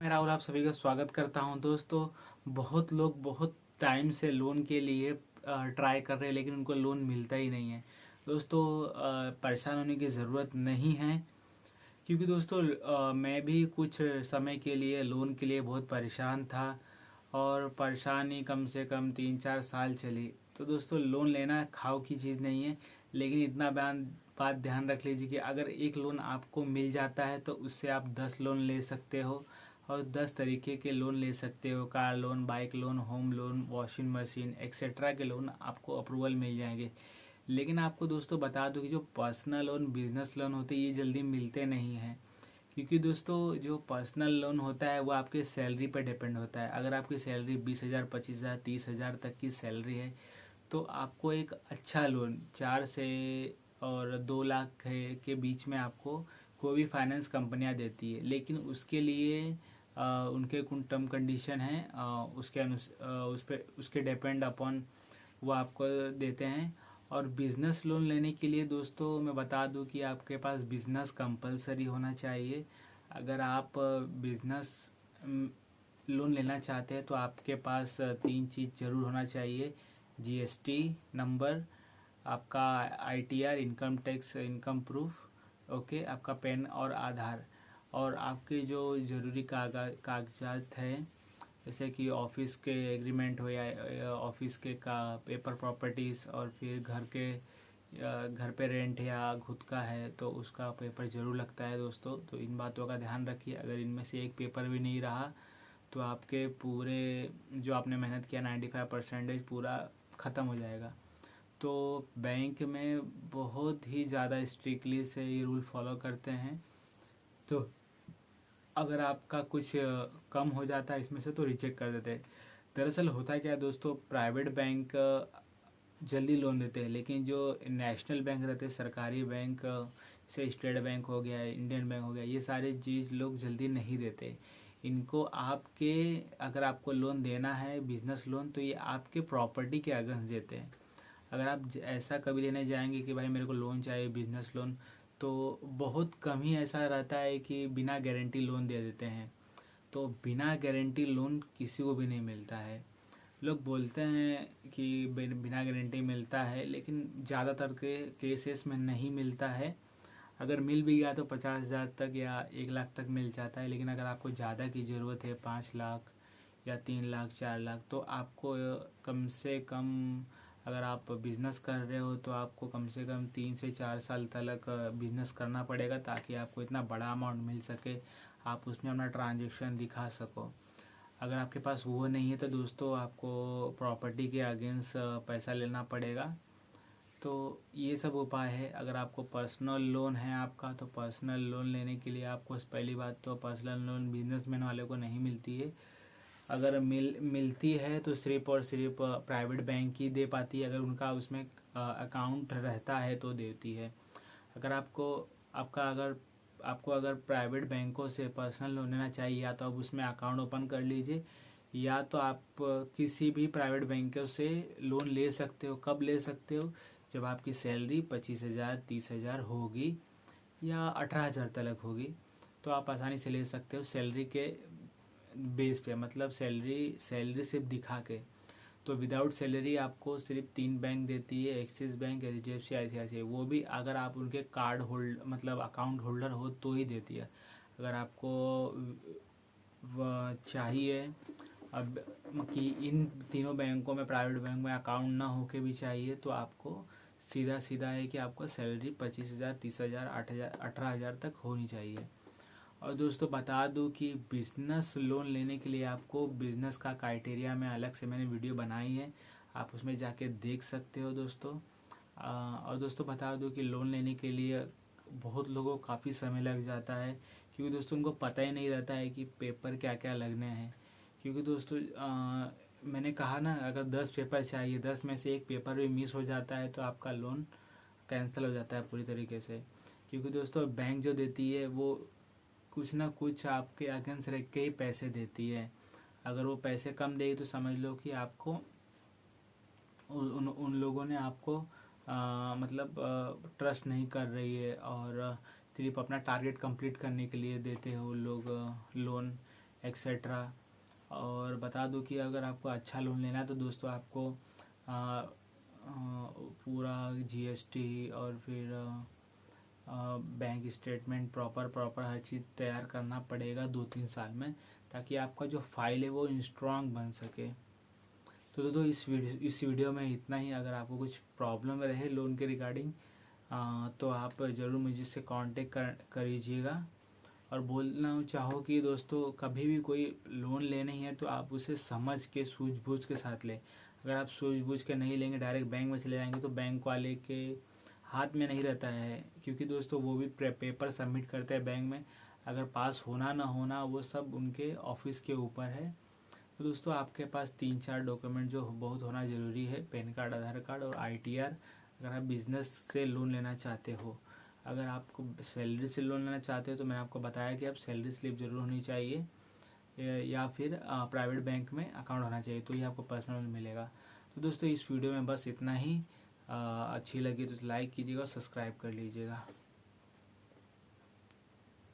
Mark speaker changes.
Speaker 1: मैं राहुल आप सभी का स्वागत करता हूं। दोस्तों, बहुत लोग बहुत टाइम से लोन के लिए ट्राई कर रहे हैं, लेकिन उनको लोन मिलता ही नहीं है। दोस्तों, परेशान होने की ज़रूरत नहीं है, क्योंकि दोस्तों मैं भी कुछ समय के लिए लोन के लिए बहुत परेशान था, और परेशानी कम से कम 3-4 साल चली। तो दोस्तों, लोन लेना खाओ की चीज़ नहीं है, लेकिन इतना बात ध्यान रख लीजिए कि अगर एक लोन आपको मिल जाता है तो उससे आप 10 लोन ले सकते हो, और 10 तरीके के लोन ले सकते हो। Car loan, bike loan, home loan, washing machine etcetera के लोन आपको अप्रूवल मिल जाएंगे। लेकिन आपको दोस्तों बता दूं कि जो पर्सनल लोन, बिजनेस लोन होते हैं, ये जल्दी मिलते नहीं हैं। क्योंकि दोस्तों, जो पर्सनल लोन होता है वो आपके सैलरी पर डिपेंड होता है। अगर आपकी सैलरी 20,000, 25,000, 30,000 तक की सैलरी है, तो आपको एक अच्छा लोन 4 से 2 लाख के बीच में आपको कोई भी फाइनेंस कंपनियां देती है। लेकिन उसके लिए उनके कुछ टर्म कंडीशन हैं, उसके डिपेंड अपॉन वो आपको देते हैं। और बिज़नेस लोन लेने के लिए दोस्तों मैं बता दूं कि आपके पास बिज़नेस कंपलसरी होना चाहिए। अगर आप बिज़नेस लोन लेना चाहते हैं तो आपके पास 3 चीज़ ज़रूर होना चाहिए: जीएसटी नंबर, आपका ITR, income tax income proof, okay, आपका पैन और आधार, और आपके जो ज़रूरी कागजात हैं, जैसे कि ऑफिस के एग्रीमेंट हो या ऑफिस के का पेपर प्रॉपर्टीज़, और फिर घर पे रेंट या खुद का है तो उसका पेपर ज़रूर लगता है। दोस्तों, तो इन बातों का ध्यान रखिए। अगर इनमें से एक पेपर भी नहीं रहा तो आपके पूरे जो आपने मेहनत किया 95% पूरा ख़त्म हो जाएगा। तो बैंक में बहुत ही ज़्यादा स्ट्रिक्टली से ये रूल फॉलो करते हैं। तो अगर आपका कुछ कम हो जाता है इसमें से तो रिजेक्ट कर देते हैं। दरअसल होता क्या है दोस्तों, प्राइवेट बैंक जल्दी लोन देते हैं, लेकिन जो नेशनल बैंक रहते हैं, सरकारी बैंक, जैसे स्टेट बैंक हो गया, इंडियन बैंक हो गया, ये सारे चीज़ लोग जल्दी नहीं देते। इनको आपके अगर आपको लोन देना है बिजनेस लोन, तो ये आपके प्रॉपर्टी के अगेंस्ट देते हैं। अगर आप ऐसा कभी लेने जाएंगे कि भाई मेरे को लोन चाहिए बिजनेस लोन, तो बहुत कम ही ऐसा रहता है कि बिना गारंटी लोन दे देते हैं। तो बिना गारंटी लोन किसी को भी नहीं मिलता है। लोग बोलते हैं कि बिना गारंटी मिलता है, लेकिन ज़्यादातर के केसेस में नहीं मिलता है। अगर मिल भी गया तो 50,000 तक या 1 लाख तक मिल जाता है। लेकिन अगर आपको ज़्यादा की ज़रूरत है, 5 लाख या 3 लाख, 4 लाख, तो आपको कम से कम, अगर आप बिज़नेस कर रहे हो तो आपको कम से कम 3 से 4 साल तक बिज़नेस करना पड़ेगा, ताकि आपको इतना बड़ा अमाउंट मिल सके, आप उसमें अपना ट्रांजेक्शन दिखा सको। अगर आपके पास वो नहीं है तो दोस्तों आपको प्रॉपर्टी के अगेंस्ट पैसा लेना पड़ेगा। तो ये सब उपाय है। अगर आपको पर्सनल लोन है आपका, तो पर्सनल लोन लेने के लिए आपको पहली बात तो पर्सनल लोन बिजनेसमैन वाले को नहीं मिलती है। अगर मिलती है तो सिर्फ और सिर्फ प्राइवेट बैंक ही दे पाती है, अगर उनका उसमें अकाउंट रहता है तो देती है। अगर आपको अगर प्राइवेट बैंकों से पर्सनल लोन लेना चाहिए, या तो आप उसमें अकाउंट ओपन कर लीजिए, या तो आप किसी भी प्राइवेट बैंकों से लोन ले सकते हो। कब ले सकते हो? जब आपकी सैलरी 25,000, 30,000 होगी या 18,000 तक होगी, तो आप आसानी से ले सकते हो सैलरी के बेस पे, मतलब सैलरी सिर्फ दिखा के। तो विदाउट सैलरी आपको सिर्फ 3 बैंक देती है: एक्सिस बैंक, एचडीएफसी, आईसीआईसीआई। वो भी अगर आप उनके कार्ड होल्ड मतलब अकाउंट होल्डर हो तो ही देती है। अगर आपको चाहिए अब कि इन तीनों बैंकों में, प्राइवेट बैंक में अकाउंट ना होके भी चाहिए, तो आपको सीधा सीधा है कि आपको सैलरी 25,000, 30,000, 8,000, 18,000 तक होनी चाहिए। और दोस्तों बता दूं कि बिज़नेस लोन लेने के लिए आपको बिज़नेस का क्राइटेरिया में अलग से मैंने वीडियो बनाई है, आप उसमें जाके देख सकते हो दोस्तों। और दोस्तों बता दूं कि लोन लेने के लिए बहुत लोगों को काफ़ी समय लग जाता है, क्योंकि दोस्तों उनको पता ही नहीं रहता है कि पेपर क्या क्या लगने हैं। क्योंकि दोस्तों मैंने कहा ना, अगर 10 पेपर चाहिए, 10 में से एक पेपर भी मिस हो जाता है तो आपका लोन कैंसिल हो जाता है पूरी तरीके से। क्योंकि दोस्तों बैंक जो देती है वो कुछ ना कुछ आपके अगेंस्ट रख के ही पैसे देती है। अगर वो पैसे कम देगी तो समझ लो कि आपको उन लोगों ने आपको मतलब ट्रस्ट नहीं कर रही है, और सिर्फ अपना टारगेट कंप्लीट करने के लिए देते हो लोग लोन। एक्सेट्रा। और बता दूं कि अगर आपको अच्छा लोन लेना है तो दोस्तों आपको पूरा जीएसटी और फिर बैंक स्टेटमेंट प्रॉपर हर चीज़ तैयार करना पड़ेगा 2-3 साल में, ताकि आपका जो फाइल है वो स्ट्रांग बन सके। तो दोस्तों इस वीडियो में इतना ही। अगर आपको कुछ प्रॉब्लम रहे लोन के रिगार्डिंग तो आप ज़रूर मुझसे कांटेक्ट करीजिएगा। और बोलना चाहो कि दोस्तों कभी भी कोई लोन लेना ही है तो आप उसे समझ के सूझबूझ के साथ लें। अगर आप सूझबूझ के नहीं लेंगे, डायरेक्ट बैंक में चले जाएंगे, तो बैंक वाले के हाथ में नहीं रहता है, क्योंकि दोस्तों वो भी पेपर सबमिट करते हैं बैंक में। अगर पास होना ना होना वो सब उनके ऑफिस के ऊपर है। तो दोस्तों आपके पास 3-4 डॉक्यूमेंट जो बहुत होना ज़रूरी है, पैन कार्ड, आधार कार्ड और ITR, अगर आप बिज़नेस से लोन लेना चाहते हो। अगर आपको सैलरी से लोन लेना चाहते हो तो मैंने आपको बताया कि आप सैलरी स्लिप ज़रूर होनी चाहिए, या फिर प्राइवेट बैंक में अकाउंट होना चाहिए, तो ये आपको पर्सनल लोन मिलेगा। तो दोस्तों इस वीडियो में बस इतना ही। अच्छी लगी तो लाइक कीजिएगा और सब्सक्राइब कर लीजिएगा।